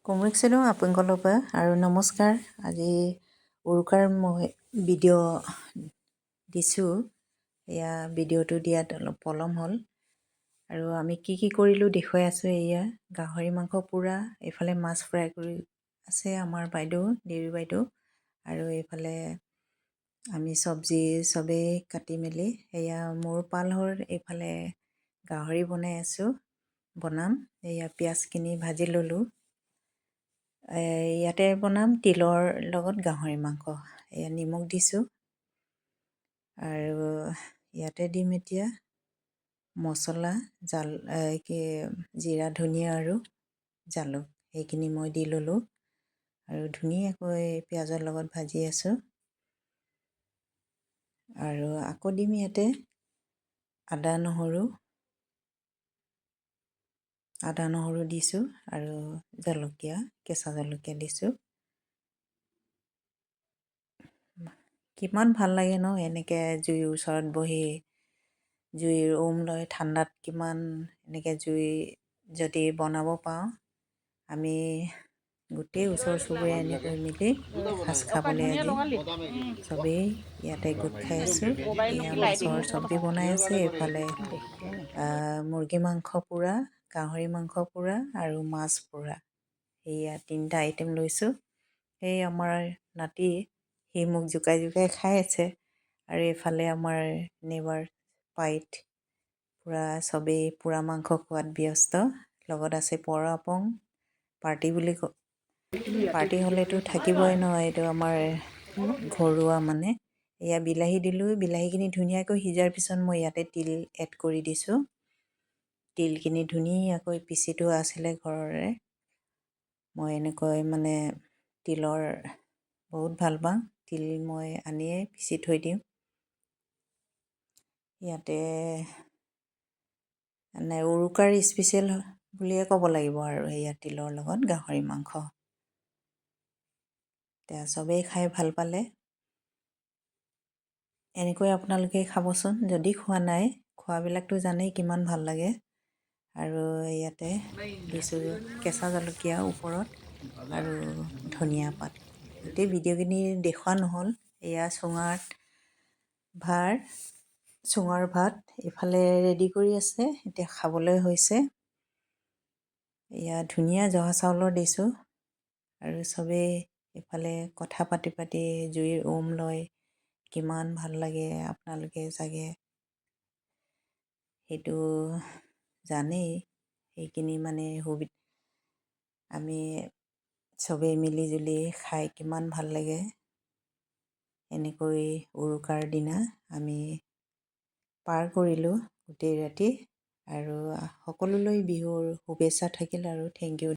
কমৰিকছিলোঁ আপোনালোকৰ পৰা আৰু নমস্কাৰ। আজি উৰুকাৰ মই ভিডিঅ' দিছোঁ। এয়া ভিডিঅ'টো দিয়াত অলপ পলম হ'ল আৰু আমি কি কৰিলোঁ দেখুৱাই আছোঁ। এয়া গাহৰি মাংস পোৰা, এইফালে মাছ ফ্ৰাই কৰি আছে আমাৰ বাইদেউ, দেউৰী বাইদেউ, আৰু এইফালে আমি চব্জি চবেই কাটি মেলি এয়া মোৰ পালহৰ এইফালে গাহৰি বনাম। এয়া পিঁয়াজখিনি ভাজি ল'লোঁ। ইয়াতে বনাম তিলৰ লগত গাহৰি মাংস। এয়া নিমখ দিছোঁ আৰু ইয়াতে দিম এতিয়া মছলা, জিৰা, ধনিয়া আৰু জালুক, সেইখিনি মই দি ল'লোঁ আৰু ধুনীয়াকৈ পিঁয়াজৰ লগত ভাজি আছোঁ। আৰু আকৌ দিম ইয়াতে আদা নহৰু দিছোঁ আৰু কেঁচা জলকীয়া দিছোঁ। কিমান ভাল লাগে ন এনেকৈ জুইৰ ওচৰত বহি, জুইৰ উম লৈ ঠাণ্ডাত কিমান এনেকৈ জুই যদি বনাব পাওঁ, আমি গোটেই ওচৰ চুবুৰীয়া এনেকৈ মিলি সাজ খাবলৈ আজি চবেই ইয়াতে গোট খাই আছোঁ। এয়া মাছৰ চব্জি বনাই আছে, এইফালে মুৰ্গী মাংস পোৰা, গাহৰি মাংস পোৰা আৰু মাছ পোৰা, এয়া 3টা আইটেম লৈছোঁ। সেই আমাৰ নাতি সি মোক জোকাই খাই আছে আৰু এইফালে আমাৰ নেবাৰ পাইট পূৰা চবেই পোৰা মাংস খোৱাত ব্যস্ত। লগত আছে পৰ আপং, পাৰ্টি পাৰ্টি হ'লেতো থাকিবই ন, এইটো আমাৰ ঘৰুৱা মানে। এয়া বিলাহী দিলোঁ, বিলাহীখিনি ধুনীয়াকৈ সিজাৰ পিছত মই ইয়াতে তিল এড কৰি দিছোঁ। তিলখিনি ধুনীয়াকৈ পিচি থোৱা আছিলে ঘৰৰে। মই এনেকৈ মানে তিলৰ বহুত ভাল পাওঁ, তিল মই আনিয়ে পিচি থৈ দিওঁ। ইয়াতে মানে উৰুকাৰ স্পেচিয়েল বুলিয়ে ক'ব লাগিব আৰু এয়া তিলৰ লগত গাহৰি মাংস। এতিয়া চবেই খাই ভাল পালে। এনেকৈ আপোনালোকে খাবচোন, যদি খোৱা নাই, খোৱাবিলাকতো জানেই কিমান ভাল লাগে। আৰু ইয়াতে দিছোঁ কেঁচা জলকীয়া ওপৰত আৰু ধনিয়া পাত। গোটেই ভিডিঅ'খিনি দেখুওৱা নহ'ল। এয়া চুঙাৰ ভাত এইফালে ৰেডি কৰি আছে, এতিয়া খাবলৈ হৈছে। এয়া ধুনীয়া জহা চাউলৰ দিছোঁ আৰু চবেই এইফালে কথা পাতি জুইৰ উম লৈ কিমান ভাল লাগে, আপোনালোকে চাগে সেইটো জানেই। সেইখিনি মানে আমি চবেই মিলি খাই কিমান ভাল লাগে। এনেকৈ উৰুকাৰ দিনা আমি পাৰ কৰিলোঁ গোটেই ৰাতি। আৰু সকলোলৈ বিহুৰ শুভেচ্ছা থাকিল আৰু থেংক ইউ।